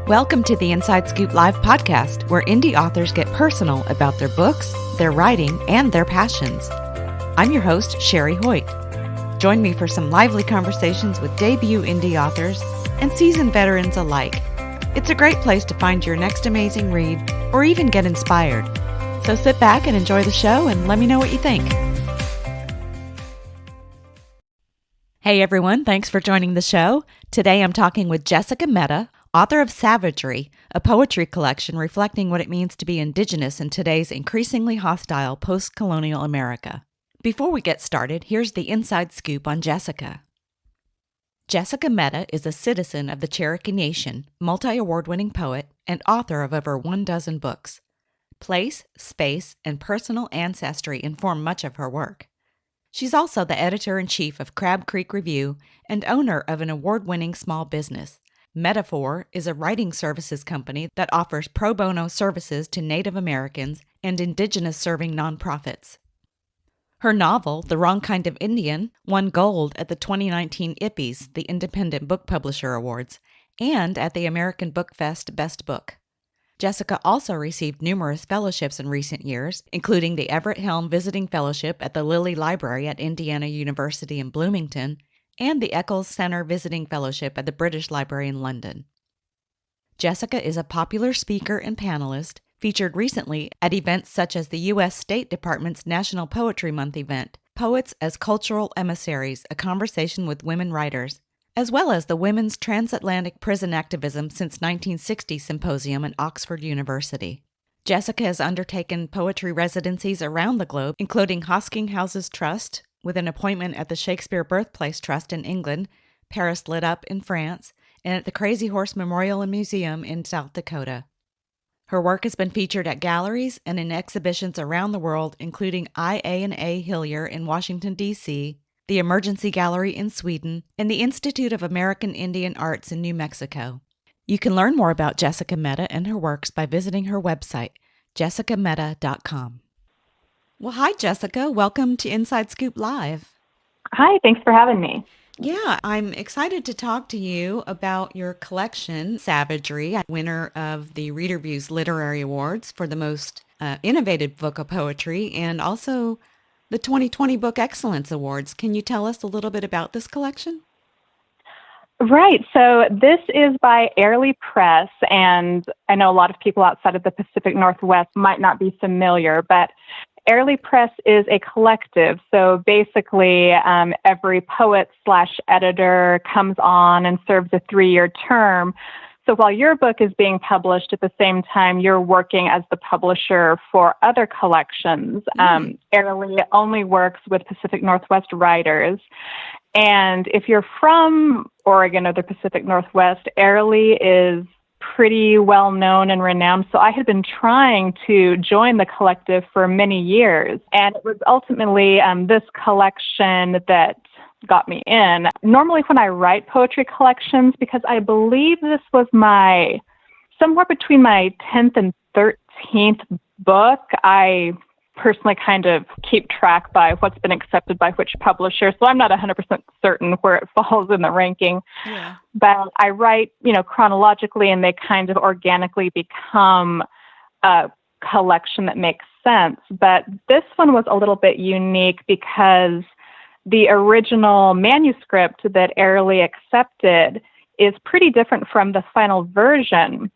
Welcome to the Inside Scoop Live podcast, where indie authors get personal about their books, their writing, and their passions. I'm your host, Sherry Hoyt. Join me for some lively conversations with debut indie authors and seasoned veterans alike. It's a great place to find your next amazing read or even get inspired. So sit back and enjoy the show and let me know what you think. Hey everyone, thanks for joining the show. Today I'm talking with Jessica Mehta, author of Savagery, a poetry collection reflecting what it means to be Indigenous in today's increasingly hostile post-colonial America. Before we get started, here's the inside scoop on Jessica. Jessica Mehta is a citizen of the Cherokee Nation, multi-award-winning poet, and author of over 12 books. Place, space, and personal ancestry inform much of her work. She's also the editor-in-chief of Crab Creek Review and owner of an award-winning small business. MehtaFor is a writing services company that offers pro bono services to Native Americans and indigenous-serving nonprofits. Her novel, The Wrong Kind of Indian, won gold at the 2019 IPPYs, the Independent Book Publisher Awards, and at the American Book Fest Best Book. Jessica also received numerous fellowships in recent years, including the Everett Helm Visiting Fellowship at the Lilly Library at Indiana University in Bloomington, and the Eccles Centre Visiting Fellowship at the British Library in London. Jessica is a popular speaker and panelist, featured recently at events such as the U.S. State Department's National Poetry Month event, Poets as Cultural Emissaries, a Conversation with Women Writers, as well as the Women's Transatlantic Prison Activism Since 1960 Symposium at Oxford University. Jessica has undertaken poetry residencies around the globe, including Hosking Houses Trust, with an appointment at the Shakespeare Birthplace Trust in England, Paris Lit Up in France, and at the Crazy Horse Memorial and Museum in South Dakota. Her work has been featured at galleries and in exhibitions around the world, including IA&A Hillier in Washington, D.C., the Emergency Gallery in Sweden, and the Institute of American Indian Arts in New Mexico. You can learn more about Jessica Mehta and her works by visiting her website, jessicamehta.com. Well, hi, Jessica. Welcome to Inside Scoop Live. Hi, thanks for having me. Yeah, I'm excited to talk to you about your collection, Savagery, winner of the Reader Views Literary Awards for the most innovative book of poetry, and also the 2020 Book Excellence Awards. Can you tell us a little bit about this collection? Right. So this is by Lilly Press, and I know a lot of people outside of the Pacific Northwest might not be familiar, but Lilly Press is a collective. So basically, every poet/editor comes on and serves a 3-year term. So while your book is being published, at the same time, you're working as the publisher for other collections. Lilly only works with Pacific Northwest writers. And if you're from Oregon or the Pacific Northwest, Lilly is pretty well known and renowned. So I had been trying to join the collective for many years. And it was ultimately this collection that got me in. Normally when I write poetry collections, because I believe this was somewhere between my 10th and 13th book, I personally kind of keep track by what's been accepted by which publisher. So I'm not 100% certain where it falls in the ranking. Yeah. But I write, chronologically, and they kind of organically become a collection that makes sense. But this one was a little bit unique because the original manuscript that Lilly accepted is pretty different from the final version.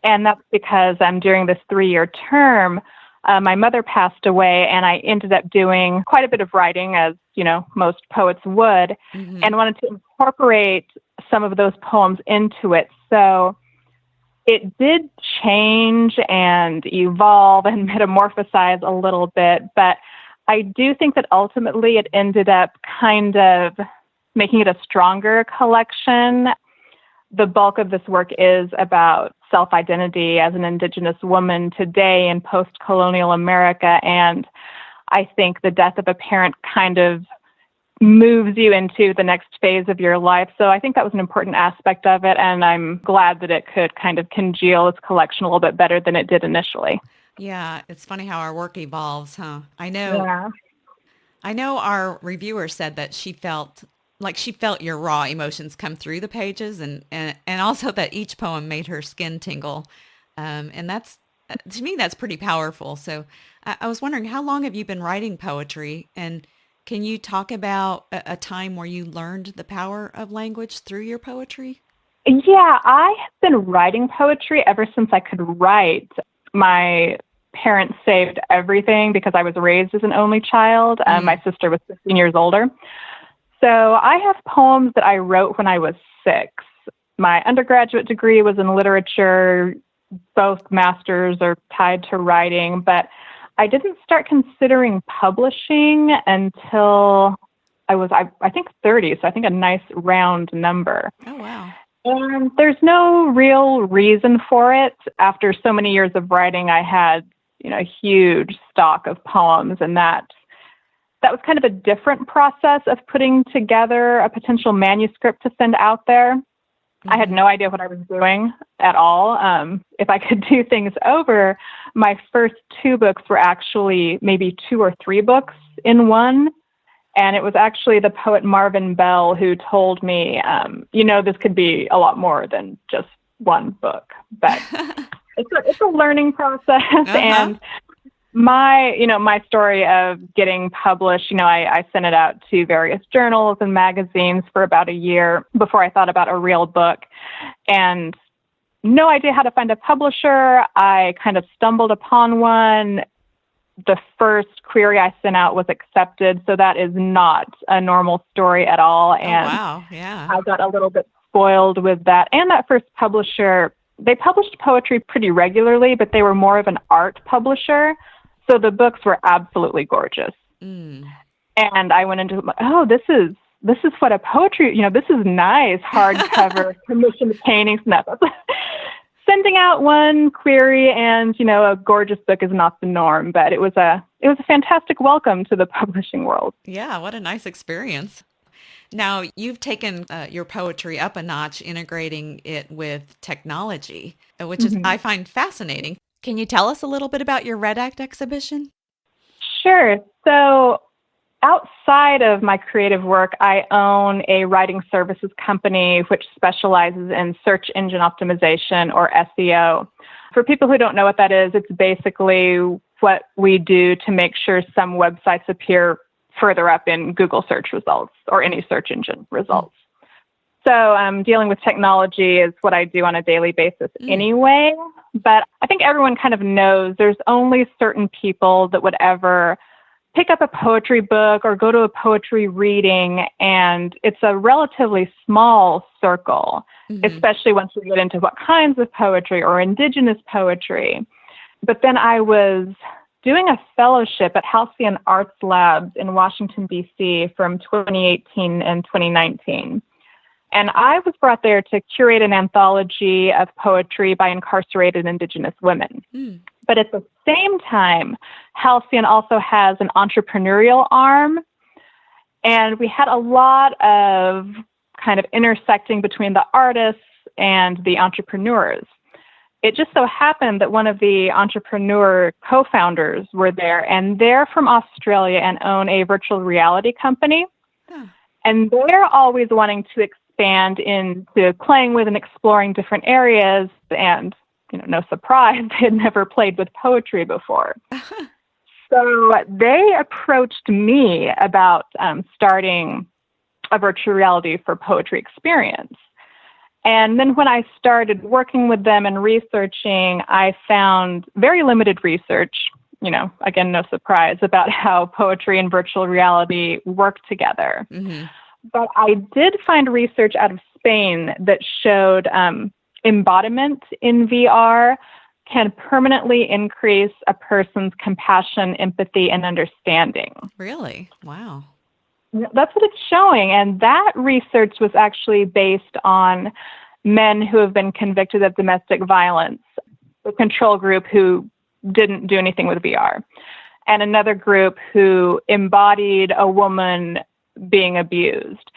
And that's because during this 3-year term, my mother passed away, and I ended up doing quite a bit of writing, as most poets would, and wanted to incorporate some of those poems into it. So it did change and evolve and metamorphosize a little bit, but I do think that ultimately it ended up kind of making it a stronger collection. The bulk of this work is about self-identity as an Indigenous woman today in post-colonial America, and I think the death of a parent kind of moves you into the next phase of your life. So I think that was an important aspect of it, and I'm glad that it could kind of congeal its collection a little bit better than it did initially. Yeah, it's funny how our work evolves, huh? I know our reviewer said that she felt like she felt your raw emotions come through the pages, and also that each poem made her skin tingle. And that's, to me, that's pretty powerful. So I was wondering, how long have you been writing poetry? And can you talk about a time where you learned the power of language through your poetry? Yeah, I have been writing poetry ever since I could write. My parents saved everything because I was raised as an only child. My sister was 15 years older. So I have poems that I wrote when I was 6. My undergraduate degree was in literature. Both masters are tied to writing, but I didn't start considering publishing until I was, I think, 30. So I think a nice round number. Oh, wow. And there's no real reason for it. After so many years of writing, I had, a huge stock of poems, and that was kind of a different process of putting together a potential manuscript to send out there. Mm-hmm. I had no idea what I was doing at all. If I could do things over, my first 2 books were actually maybe 2 or 3 books in one. And it was actually the poet Marvin Bell who told me, this could be a lot more than just one book. But it's a learning process. Uh-huh. And my story of getting published, I sent it out to various journals and magazines for about a year before I thought about a real book. And no idea how to find a publisher. I kind of stumbled upon one. The first query I sent out was accepted, so that is not a normal story at all. And wow, yeah. I got a little bit spoiled with that. And that first publisher, they published poetry pretty regularly, but they were more of an art publisher. So the books were absolutely gorgeous. And I went into, this is what a poetry, this is nice, hardcover, commissioned paintings. No. Sending out one query and, a gorgeous book is not the norm, but it was a fantastic welcome to the publishing world. Yeah, what a nice experience. Now, you've taken your poetry up a notch, integrating it with technology, which is, I find fascinating. Can you tell us a little bit about your Red Act exhibition? Sure. So outside of my creative work, I own a writing services company which specializes in search engine optimization, or SEO. For people who don't know what that is, it's basically what we do to make sure some websites appear further up in Google search results or any search engine results. So dealing with technology is what I do on a daily basis anyway. But I think everyone kind of knows there's only certain people that would ever pick up a poetry book or go to a poetry reading, and it's a relatively small circle, especially once we get into what kinds of poetry or indigenous poetry. But then I was doing a fellowship at Halcyon Arts Labs in Washington, D.C. from 2018 and 2019. And I was brought there to curate an anthology of poetry by incarcerated Indigenous women. But at the same time, Halcyon also has an entrepreneurial arm. And we had a lot of kind of intersecting between the artists and the entrepreneurs. It just so happened that one of the entrepreneur co-founders were there, and they're from Australia and own a virtual reality company. And they're always wanting to expand into playing with and exploring different areas. And, no surprise, they had never played with poetry before. So they approached me about starting a virtual reality for poetry experience. And then when I started working with them and researching, I found very limited research, again, no surprise, about how poetry and virtual reality work together. But I did find research out of Spain that showed embodiment in VR can permanently increase a person's compassion, empathy, and understanding. Really? Wow. That's what it's showing. And that research was actually based on men who have been convicted of domestic violence, a control group who didn't do anything with VR, and another group who embodied a woman being abused.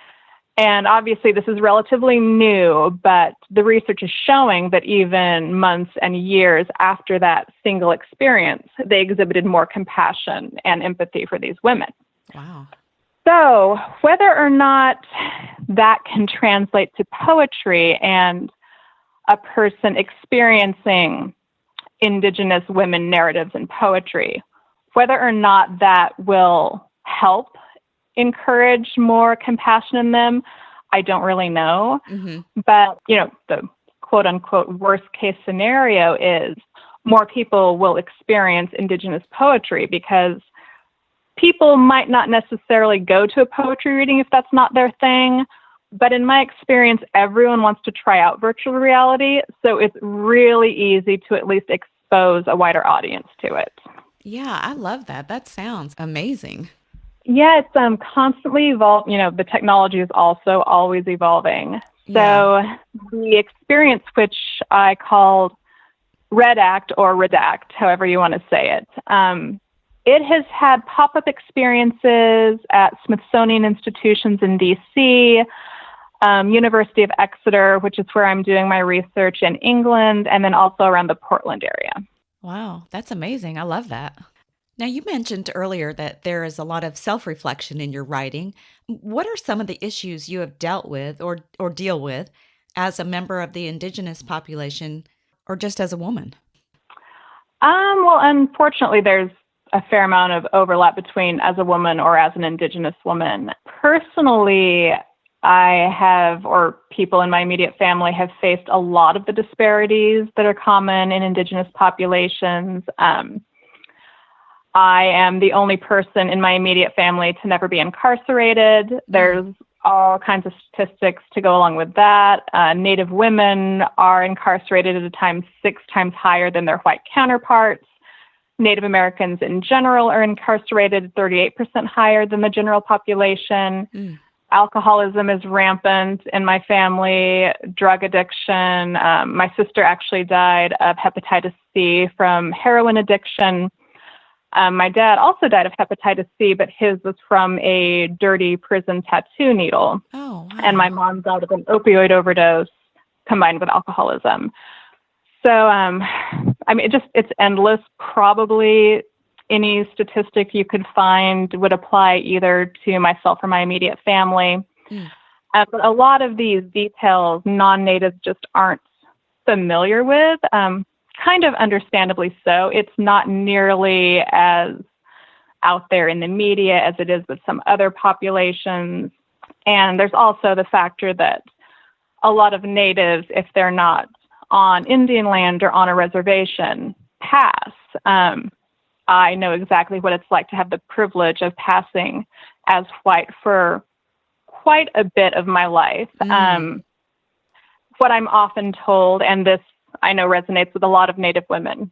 And obviously this is relatively new, but the research is showing that even months and years after that single experience, they exhibited more compassion and empathy for these women. Wow. So whether or not that can translate to poetry and a person experiencing Indigenous women narratives in poetry, whether or not that will help encourage more compassion in them, I don't really know. But, the quote unquote worst case scenario is more people will experience Indigenous poetry because people might not necessarily go to a poetry reading if that's not their thing. But in my experience, everyone wants to try out virtual reality. So it's really easy to at least expose a wider audience to it. Yeah, I love that. That sounds amazing. Yeah, it's constantly evolving. The technology is also always evolving. So the experience, which I called Redact or Redact, however you want to say it, it has had pop-up experiences at Smithsonian institutions in D.C., University of Exeter, which is where I'm doing my research in England, and then also around the Portland area. Wow, that's amazing. I love that. Now, you mentioned earlier that there is a lot of self-reflection in your writing. What are some of the issues you have dealt with or deal with as a member of the Indigenous population or just as a woman? Well, unfortunately, there's a fair amount of overlap between as a woman or as an Indigenous woman. Personally, I have, or people in my immediate family have faced a lot of the disparities that are common in Indigenous populations. I am the only person in my immediate family to never be incarcerated. There's all kinds of statistics to go along with that. Native women are incarcerated at a time 6 times higher than their white counterparts. Native Americans in general are incarcerated 38% higher than the general population. Alcoholism is rampant in my family, drug addiction. My sister actually died of hepatitis C from heroin addiction. My dad also died of hepatitis C, but his was from a dirty prison tattoo needle. Oh, wow. And my mom died of an opioid overdose combined with alcoholism. So, it's endless. Probably any statistic you could find would apply either to myself or my immediate family. But a lot of these details non-natives just aren't familiar with. Kind of understandably so. It's not nearly as out there in the media as it is with some other populations. And there's also the factor that a lot of natives, if they're not on Indian land or on a reservation, pass. I know exactly what it's like to have the privilege of passing as white for quite a bit of my life. What I'm often told, and this I know resonates with a lot of Native women,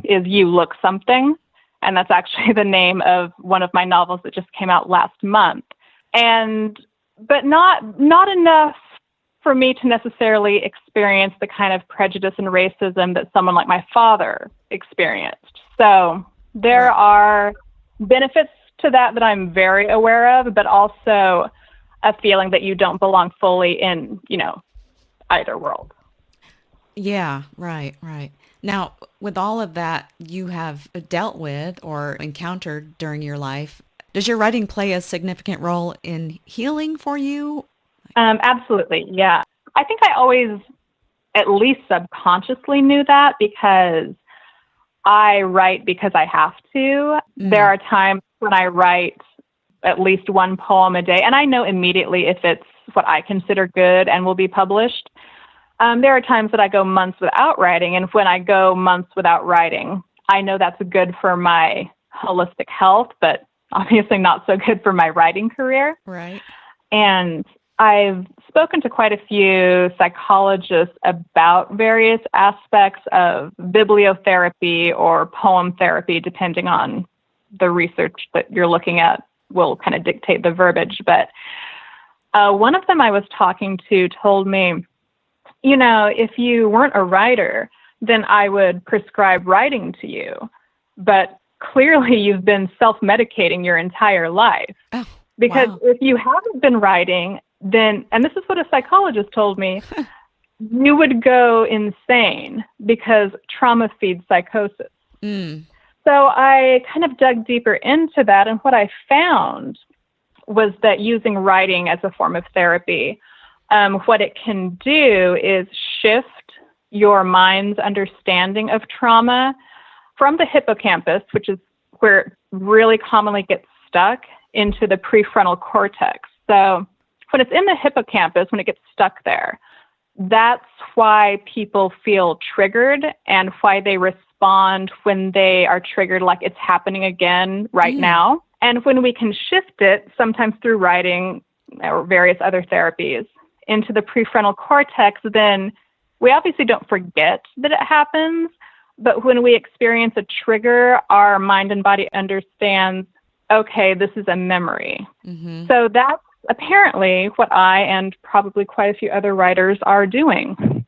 is you look something. And that's actually the name of one of my novels that just came out last month. But not enough for me to necessarily experience the kind of prejudice and racism that someone like my father experienced. So there are benefits to that I'm very aware of, but also a feeling that you don't belong fully in, either world. Yeah, right. Now, with all of that you have dealt with or encountered during your life, does your writing play a significant role in healing for you? Absolutely, yeah. I think I always, at least subconsciously, knew that because I write because I have to. There are times when I write at least one poem a day, and I know immediately if it's what I consider good and will be published. There are times that I go months without writing, and when I go months without writing, I know that's good for my holistic health, but obviously not so good for my writing career. Right. And I've spoken to quite a few psychologists about various aspects of bibliotherapy or poem therapy, depending on the research that you're looking at will kind of dictate the verbiage. But one of them I was talking to told me, if you weren't a writer, then I would prescribe writing to you. But clearly you've been self-medicating your entire life. Oh, because wow. if you haven't been writing, then, and this is what a psychologist told me, you would go insane because trauma feeds psychosis. So I kind of dug deeper into that. And what I found was that using writing as a form of therapy, what it can do is shift your mind's understanding of trauma from the hippocampus, which is where it really commonly gets stuck, into the prefrontal cortex. So when it's in the hippocampus, when it gets stuck there, that's why people feel triggered and why they respond when they are triggered like it's happening again right now. And when we can shift it, sometimes through writing or various other therapies, into the prefrontal cortex, then we obviously don't forget that it happens. But when we experience a trigger, our mind and body understands, okay, this is a memory. So that's apparently what I and probably quite a few other writers are doing.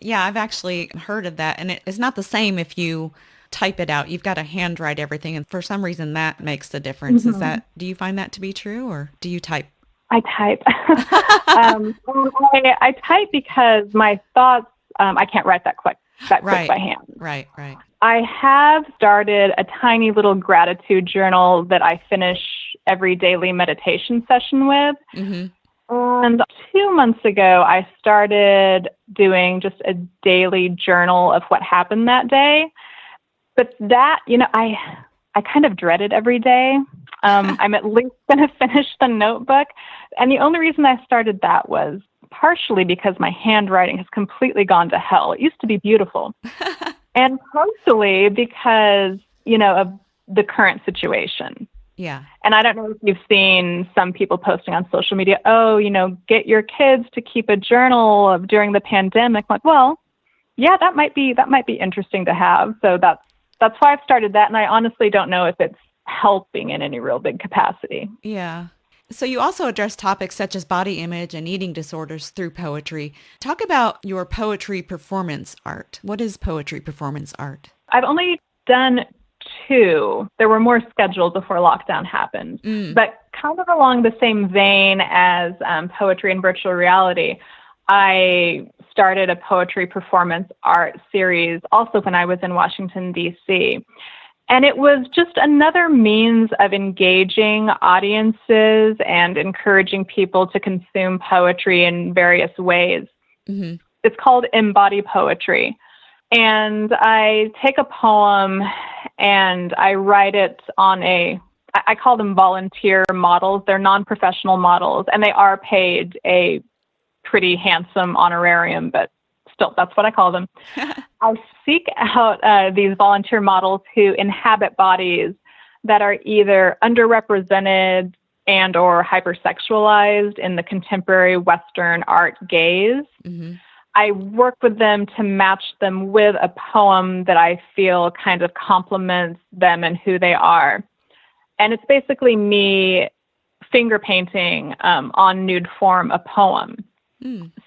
Yeah, I've actually heard of that. And it's not the same if you type it out. You've got to handwrite everything. And for some reason, that makes the difference. Do you find that to be true, or do you type? I type. I type because my thoughts, I can't write that quick by hand. Right. I have started a tiny little gratitude journal that I finish every daily meditation session with. And 2 months ago, I started doing just a daily journal of what happened that day. But that, I kind of dread it every day. I'm at least going to finish the notebook. And the only reason I started that was partially because my handwriting has completely gone to hell. It used to be beautiful. And partially because, of the current situation. Yeah. And I don't know if you've seen some people posting on social media, get your kids to keep a journal of during the pandemic. I'm like, well, yeah, that might be interesting to have. So that's why I've started that. And I honestly don't know if it's helping in any real big capacity. Yeah. So you also address topics such as body image and eating disorders through poetry. Talk about your poetry performance art. What is poetry performance art? I've only done 2. There were more scheduled before lockdown happened. But kind of along the same vein as poetry and virtual reality, I started a poetry performance art series also when I was in Washington, D.C., and it was just another means of engaging audiences and encouraging people to consume poetry in various ways. It's called Embody Poetry. And I take a poem and I write it on I call them volunteer models. They're non-professional models, and they are paid a pretty handsome honorarium, but still, that's what I call them. I seek out these volunteer models who inhabit bodies that are either underrepresented and or hypersexualized in the contemporary Western art gaze. I work with them to match them with a poem that I feel kind of complements them and who they are. And it's basically me finger painting on nude form a poem.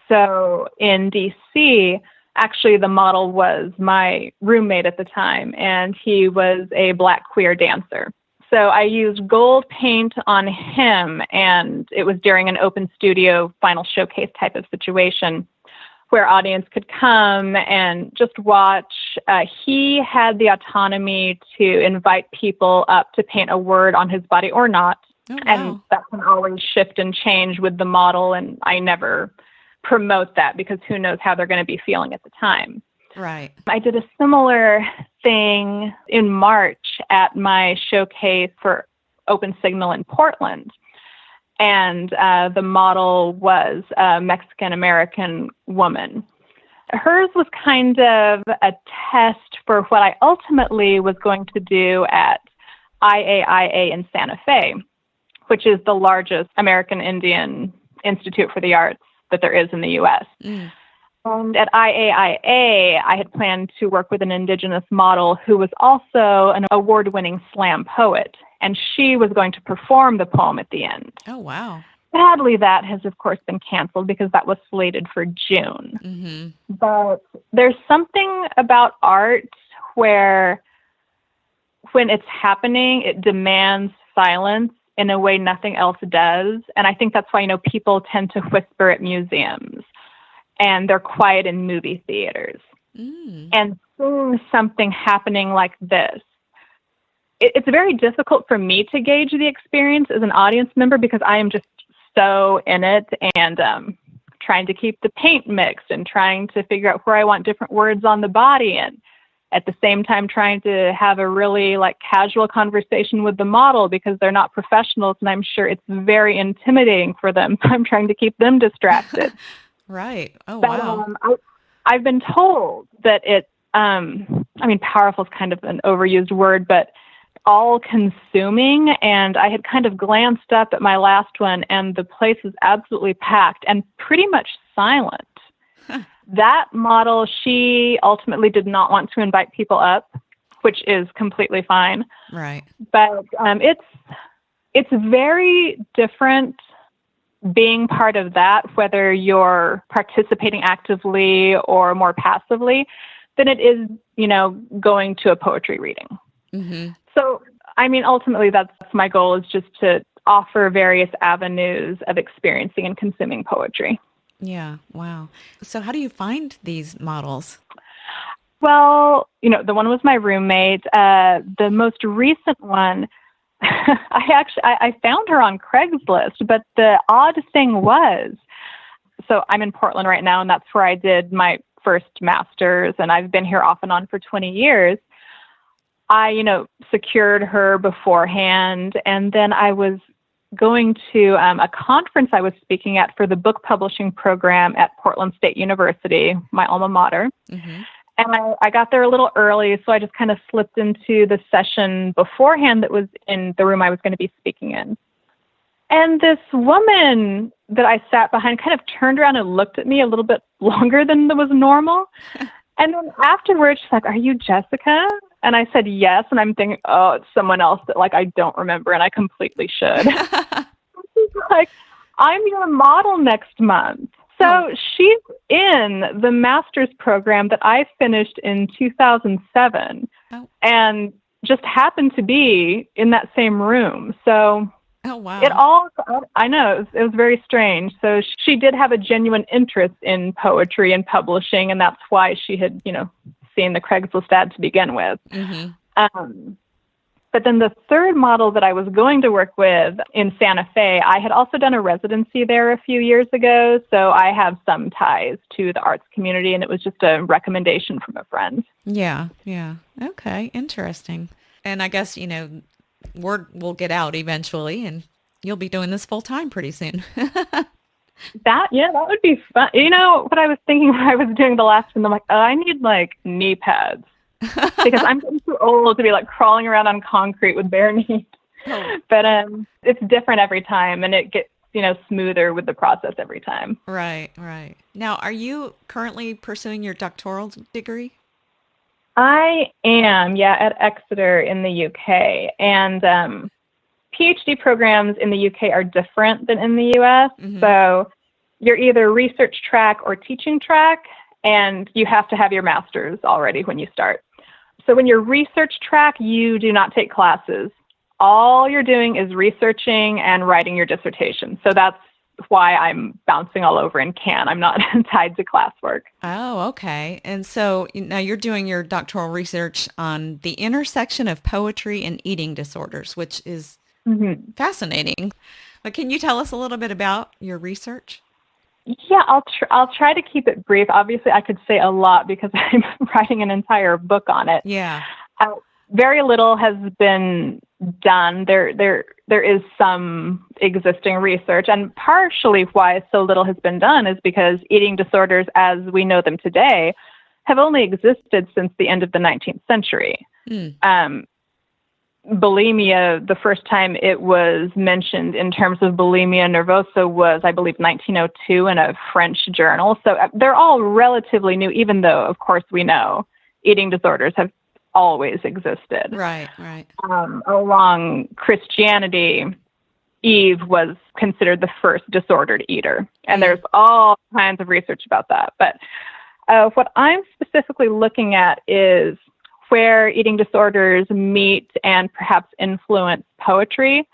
So in DC, actually the model was my roommate at the time, and he was a Black queer dancer. So I used gold paint on him, and it was during an open studio final showcase type of situation where audience could come and just watch. He had the autonomy to invite people up to paint a word on his body or not. Oh, wow. And that can always shift and change with the model, and I never promote that because who knows how they're going to be feeling at the time. Right. I did a similar thing in March at my showcase for Open Signal in Portland. And the model was a Mexican-American woman. Hers was kind of a test for what I ultimately was going to do at IAIA in Santa Fe, which is the largest American Indian Institute for the Arts that there is in the U.S. And at IAIA, I had planned to work with an Indigenous model who was also an award-winning slam poet, and she was going to perform the poem at the end. Oh, wow. Sadly, that has, of course, been canceled because that was slated for June. But there's something about art where when it's happening, it demands silence in a way nothing else does. And I think that's why, people tend to whisper at museums and they're quiet in movie theaters. And seeing something happening like this, it's very difficult for me to gauge the experience as an audience member because I am just so in it and trying to keep the paint mixed and trying to figure out where I want different words on the body, and at the same time trying to have a really like casual conversation with the model because they're not professionals, and I'm sure it's very intimidating for them. I'm trying to keep them distracted. Right. Oh, but, wow. I've been told that it, powerful is kind of an overused word, but all-consuming, and I had kind of glanced up at my last one, and the place was absolutely packed and pretty much silent. That model, she ultimately did not want to invite people up, which is completely fine. Right. But it's very different being part of that, whether you're participating actively or more passively, than it is, going to a poetry reading. Mm-hmm. So, ultimately, that's my goal, is just to offer various avenues of experiencing and consuming poetry. Yeah. Wow. So how do you find these models? Well, the one was my roommate. The most recent one, I found her on Craigslist, but the odd thing was, so I'm in Portland right now, and that's where I did my first master's, and I've been here off and on for 20 years. I, secured her beforehand, and then I was going to a conference I was speaking at for the book publishing program at Portland State University, my alma mater. Mm-hmm. And I got there a little early, so I just kind of slipped into the session beforehand that was in the room I was going to be speaking in. And this woman that I sat behind kind of turned around and looked at me a little bit longer than was normal. And then afterwards, she's like, "Are you Jessica?" And I said, "Yes." And I'm thinking, oh, it's someone else that I don't remember, and I completely should. She's like, "I'm your model next month." So she's in the master's program that I finished in 2007 and just happened to be in that same room. So wow. I know, it was very strange. So she did have a genuine interest in poetry and publishing, and that's why she had, seen the Craigslist ad to begin with. Mm-hmm. But then the third model that I was going to work with in Santa Fe, I had also done a residency there a few years ago, so I have some ties to the arts community, and it was just a recommendation from a friend. Yeah. Okay, interesting. And I guess, word will get out eventually, and you'll be doing this full time pretty soon. That would be fun. What I was thinking when I was doing the last one, I'm like, I need knee pads. Because I'm getting too old to be crawling around on concrete with bare knees. Oh. But it's different every time, and it gets smoother with the process every time. Right. Now, are you currently pursuing your doctoral degree? I am, at Exeter in the UK. And PhD programs in the UK are different than in the US. Mm-hmm. So you're either research track or teaching track, and you have to have your master's already when you start. So when you're research track, you do not take classes. All you're doing is researching and writing your dissertation. So that's why I'm bouncing all over in Cannes. I'm not tied to classwork. Oh, okay. And so now you're doing your doctoral research on the intersection of poetry and eating disorders, which is fascinating. But can you tell us a little bit about your research? Yeah, I'll try to keep it brief. Obviously, I could say a lot because I'm writing an entire book on it. Yeah. Very little has been done. There is some existing research, and partially why so little has been done is because eating disorders as we know them today have only existed since the end of the 19th century. Bulimia, the first time it was mentioned in terms of bulimia nervosa was, I believe, 1902 in a French journal. So they're all relatively new, even though, of course, we know eating disorders have always existed. Right. Along Christianity, Eve was considered the first disordered eater. And there's all kinds of research about that. But what I'm specifically looking at is where eating disorders meet and perhaps influence poetry,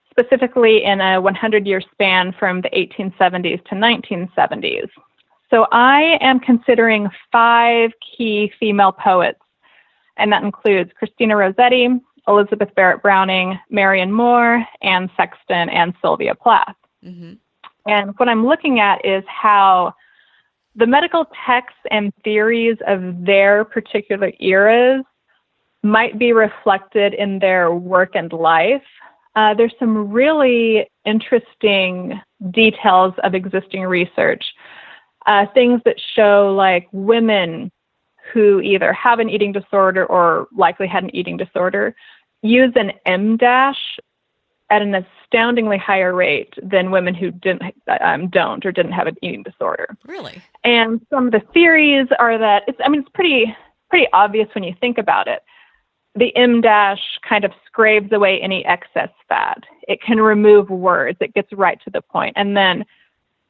specifically in a 100-year span from the 1870s to 1970s. So I am considering 5 key female poets, and that includes Christina Rossetti, Elizabeth Barrett Browning, Marion Moore, Anne Sexton, and Sylvia Plath. Mm-hmm. And what I'm looking at is how the medical texts and theories of their particular eras might be reflected in their work and life. There's some really interesting details of existing research, things that show like women who either have an eating disorder or likely had an eating disorder use an M dash at an astoundingly higher rate than women who don't or didn't have an eating disorder. Really? And some of the theories are that it's pretty obvious when you think about it. The M dash kind of scrapes away any excess fat. It can remove words. It gets right to the point. And then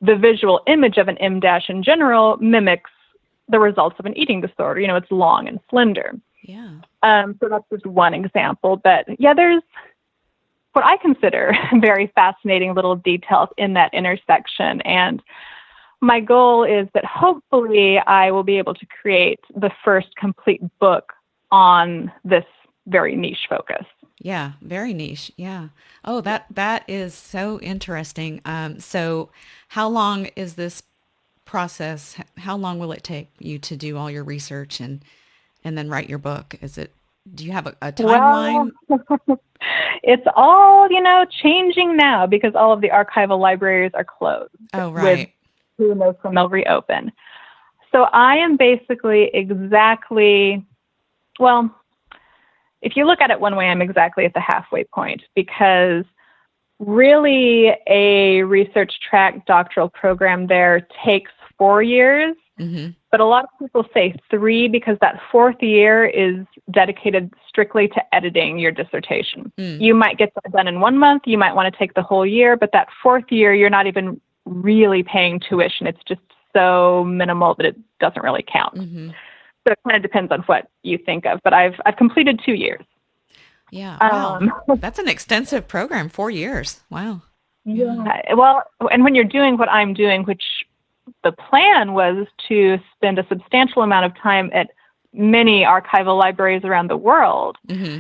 the visual image of an M dash in general mimics the results of an eating disorder. You know, it's long and slender. Yeah. So that's just one example. But yeah, there's what I consider very fascinating little details in that intersection. And my goal is that hopefully I will be able to create the first complete book on this very niche focus. Yeah, very niche. Yeah. Oh, that is so interesting. So how long is this process? How long will it take you to do all your research and then write your book? Do you have a timeline? Well, it's all, changing now because all of the archival libraries are closed. Oh, right. Who knows when they'll reopen. So I am basically if you look at it one way, I'm exactly at the halfway point because really a research track doctoral program there takes 4 years. Mm-hmm. But a lot of people say 3 because that 4th year is dedicated strictly to editing your dissertation. Mm. You might get that done in 1 month. You might want to take the whole year, but that 4th year, you're not even really paying tuition. It's just so minimal that it doesn't really count. Mm-hmm. So it kind of depends on what you think of. But I've completed 2 years. Yeah. Wow. That's an extensive program, 4 years. Wow. Yeah. Well, and when you're doing what I'm doing, which the plan was to spend a substantial amount of time at many archival libraries around the world, mm-hmm.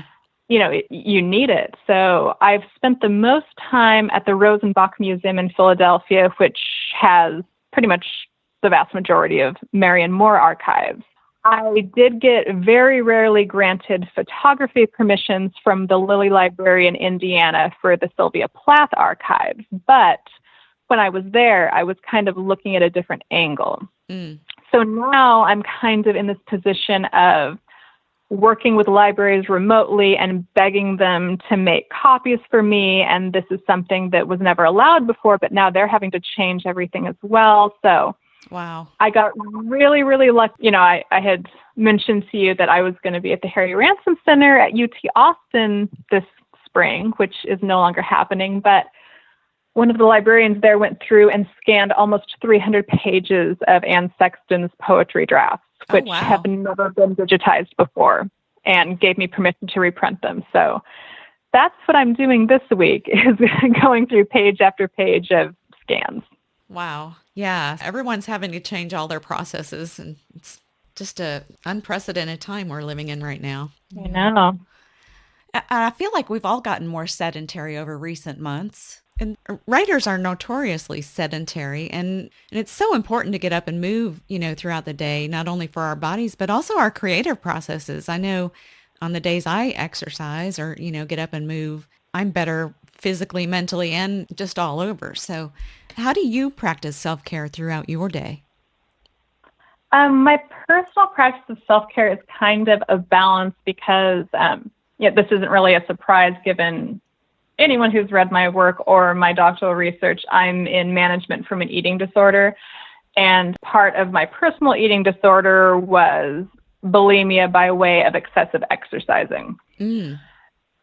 You need it. So I've spent the most time at the Rosenbach Museum in Philadelphia, which has pretty much the vast majority of Marion Moore archives. I did get very rarely granted photography permissions from the Lilly Library in Indiana for the Sylvia Plath archives, but when I was there, I was kind of looking at a different angle. Mm. So now I'm kind of in this position of working with libraries remotely and begging them to make copies for me. And this is something that was never allowed before, but now they're having to change everything as well. So wow. I got really, really lucky. I had mentioned to you that I was going to be at the Harry Ransom Center at UT Austin this spring, which is no longer happening. But one of the librarians there went through and scanned almost 300 pages of Anne Sexton's poetry drafts, which have never been digitized before, and gave me permission to reprint them. So that's what I'm doing this week, is going through page after page of scans. Wow. Yeah. Everyone's having to change all their processes, and it's just a unprecedented time we're living in right now. I know. I feel like we've all gotten more sedentary over recent months. And writers are notoriously sedentary, and it's so important to get up and move, throughout the day, not only for our bodies, but also our creative processes. I know on the days I exercise or, get up and move, I'm better physically, mentally, and just all over. So how do you practice self-care throughout your day? My personal practice of self-care is kind of a balance because, this isn't really a surprise given anyone who's read my work or my doctoral research. I'm in management from an eating disorder, and part of my personal eating disorder was bulimia by way of excessive exercising. Mm.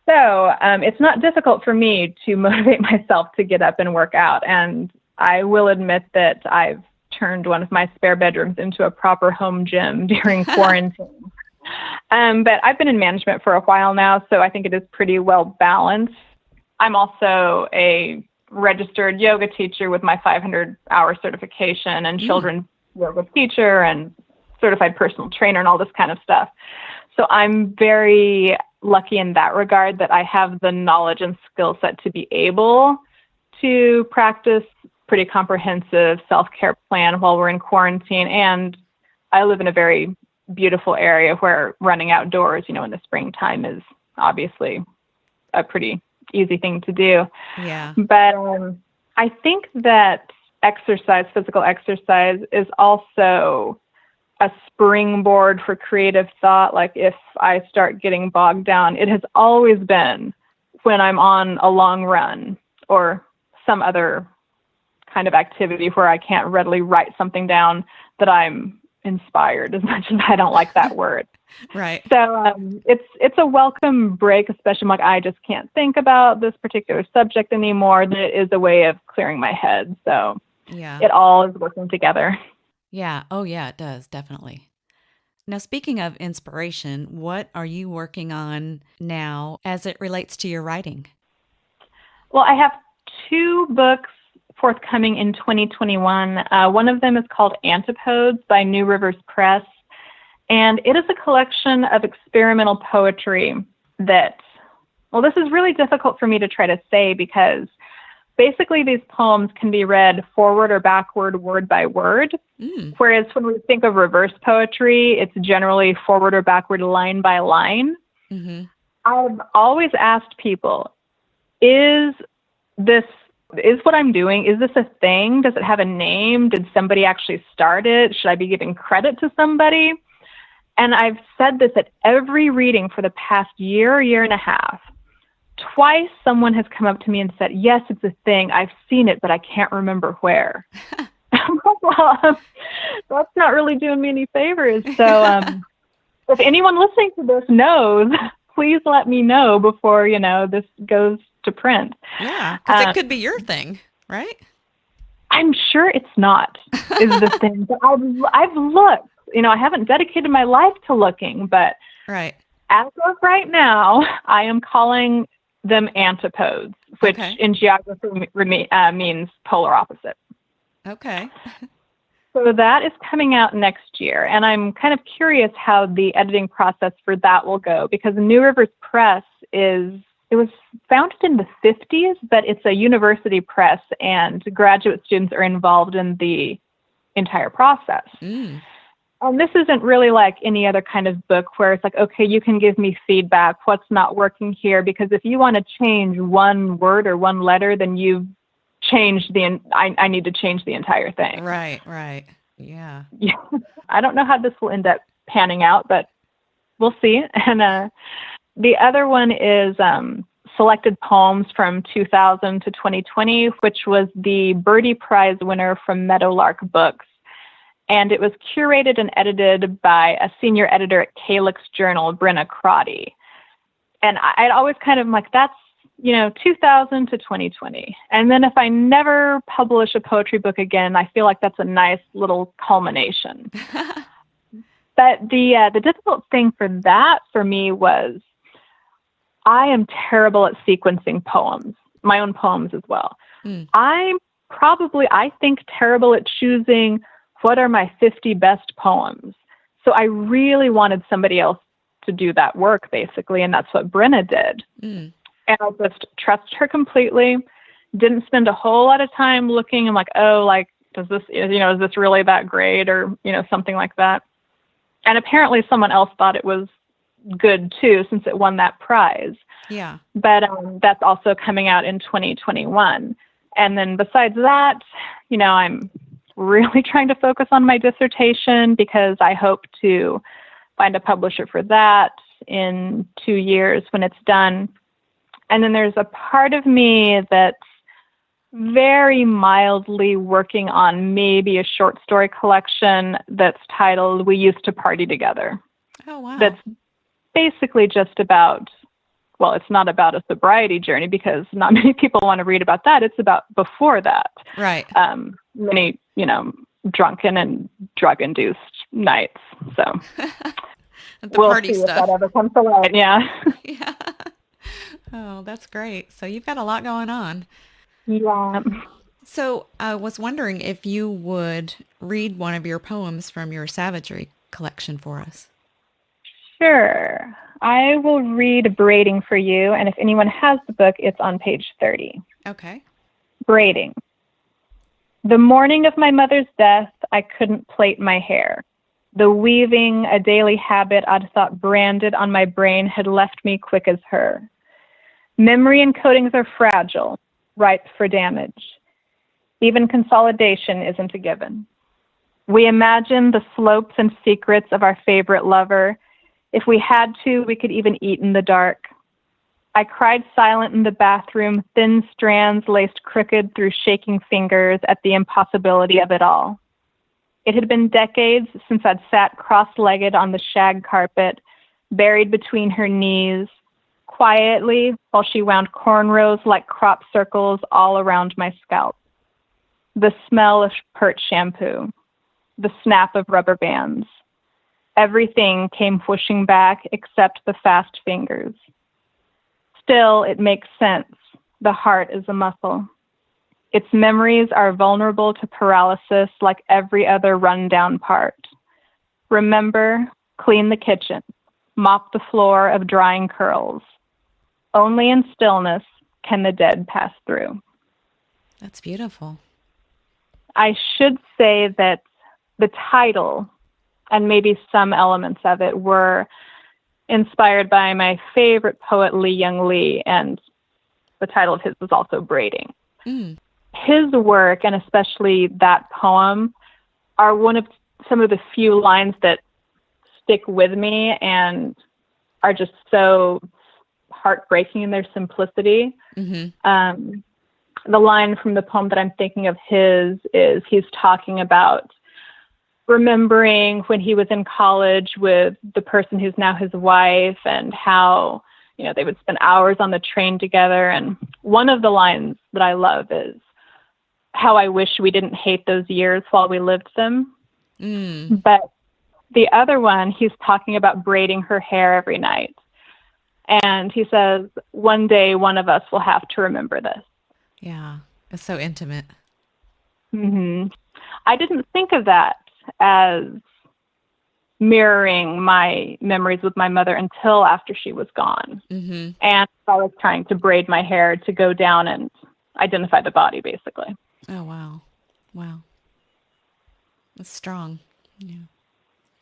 So it's not difficult for me to motivate myself to get up and work out. And I will admit that I've turned one of my spare bedrooms into a proper home gym during quarantine. But I've been in management for a while now, so I think it is pretty well balanced. I'm also a registered yoga teacher with my 500-hour certification and children's yoga teacher and certified personal trainer and all this kind of stuff. So I'm very lucky in that regard that I have the knowledge and skill set to be able to practice pretty comprehensive self-care plan while we're in quarantine. And I live in a very beautiful area where running outdoors, in the springtime is obviously a pretty easy thing to do. Yeah. But I think that physical exercise is also a springboard for creative thought. Like if I start getting bogged down, it has always been when I'm on a long run or some other kind of activity where I can't readily write something down that I'm inspired, as much as I don't like that word. Right. So it's a welcome break, especially like I just can't think about this particular subject anymore. That it is a way of clearing my head. So Yeah. it all is working together. Yeah. Oh, yeah, it does. Definitely. Now, speaking of inspiration, what are you working on now as it relates to your writing? Well, I have 2 books forthcoming in 2021. One of them is called Antipodes by New Rivers Press. And it is a collection of experimental poetry that, this is really difficult for me to try to say because basically these poems can be read forward or backward, word by word. Whereas when we think of reverse poetry, it's generally forward or backward, line by line. Mm-hmm. I've always asked people, is what I'm doing, is this a thing? Does it have a name? Did somebody actually start it? Should I be giving credit to somebody? And I've said this at every reading for the past year and a half. Twice someone has come up to me and said, yes, it's a thing. I've seen it, but I can't remember where. Well, that's not really doing me any favors. So if anyone listening to this knows, please let me know before, this goes to print. Yeah, because it could be your thing, right? I'm sure it's not, is the thing. But I've looked. I haven't dedicated my life to looking, but right. As of right now, I am calling them antipodes, which in geography means polar opposite. Okay. So that is coming out next year, and I'm kind of curious how the editing process for that will go, because New Rivers Press was founded in the 50s, but it's a university press, and graduate students are involved in the entire process. And this isn't really like any other kind of book where it's like, okay, you can give me feedback, what's not working here, because if you want to change one word or one letter, then you've changed I need to change the entire thing. Right. Yeah. I don't know how this will end up panning out, but we'll see. And the other one is selected poems from 2000 to 2020, which was the Birdie Prize winner from Meadowlark Books. And it was curated and edited by a senior editor at Calyx Journal, Brenna Crotty. And I'd always kind of like, that's, 2000 to 2020. And then if I never publish a poetry book again, I feel like that's a nice little culmination. But the difficult thing for me was I am terrible at sequencing poems, my own poems as well. I'm I think, terrible at choosing what are my 50 best poems. So I really wanted somebody else to do that work, basically, and that's what Brenna did. And I just trusted her completely, didn't spend a whole lot of time looking and like, is this really that great, or, something like that. And apparently someone else thought it was good too, since it won that prize. Yeah. But that's also coming out in 2021. And then besides that, I'm really trying to focus on my dissertation, because I hope to find a publisher for that in 2 years when it's done. And then there's a part of me that's very mildly working on maybe a short story collection that's titled We Used to Party Together. Oh, wow. That's basically just about, it's not about a sobriety journey, because not many people want to read about that. It's about before that. Right. Many, drunken and drug-induced nights. So the party see stuff. If that ever comes to light. Yeah. Yeah. Oh, that's great. So you've got a lot going on. Yeah. So I was wondering if you would read one of your poems from your Savagery collection for us. Sure. I will read Abrading for you, and if anyone has the book, it's on page 30. Okay. Braiding. The morning of my mother's death, I couldn't plait my hair. The weaving, a daily habit I'd thought branded on my brain, had left me quick as her. Memory encodings are fragile, ripe for damage. Even consolidation isn't a given. We imagine the slopes and secrets of our favorite lover. If we had to, we could even eat in the dark. I cried silent in the bathroom, thin strands laced crooked through shaking fingers at the impossibility of it all. It had been decades since I'd sat cross-legged on the shag carpet, buried between her knees, quietly while she wound cornrows like crop circles all around my scalp. The smell of pert shampoo, the snap of rubber bands. Everything came whooshing back except the fast fingers. Still, it makes sense. The heart is a muscle. Its memories are vulnerable to paralysis like every other rundown part. Remember, clean the kitchen, mop the floor of drying curls. Only in stillness can the dead pass through. That's beautiful. I should say that the title and maybe some elements of it were inspired by my favorite poet, Lee Young Lee, and the title of his was also Braiding. Mm. His work, and especially that poem, are one of some of the few lines that stick with me and are just so heartbreaking in their simplicity. Mm-hmm. The line from the poem that I'm thinking of his is he's talking about remembering when he was in college with the person who's now his wife and how, you know, they would spend hours on the train together. And one of the lines that I love is how I wish we didn't hate those years while we lived them. Mm. But the other one, he's talking about braiding her hair every night. And he says, one day one of us will have to remember this. Yeah, it's so intimate. Mm-hmm. I didn't think of that as mirroring my memories with my mother until after she was gone. Mm-hmm. And I was trying to braid my hair to go down and identify the body, basically. Oh, wow. Wow. That's strong. Yeah.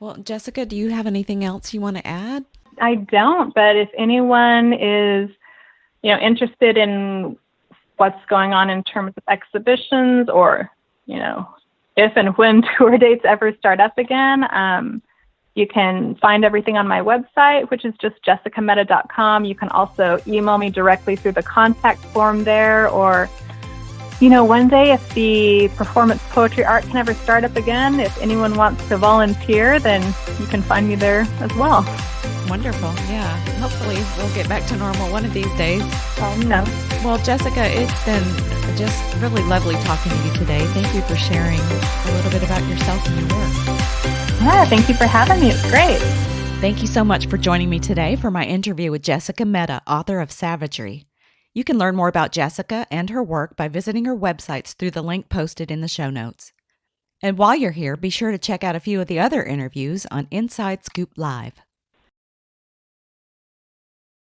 Well, Jessica, do you have anything else you want to add? I don't, but if anyone is, interested in what's going on in terms of exhibitions or, if and when tour dates ever start up again, you can find everything on my website, which is just jessicamehta.com. You can also email me directly through the contact form there, or, one day if the performance poetry art can ever start up again, if anyone wants to volunteer, then you can find me there as well. Wonderful. Yeah. Hopefully we'll get back to normal one of these days. No. Well, Jessica, it's been just really lovely talking to you today. Thank you for sharing a little bit about yourself and your work. Yeah, thank you for having me. It's great. Thank you so much for joining me today for my interview with Jessica Mehta, author of Savagery. You can learn more about Jessica and her work by visiting her websites through the link posted in the show notes. And while you're here, be sure to check out a few of the other interviews on Inside Scoop Live.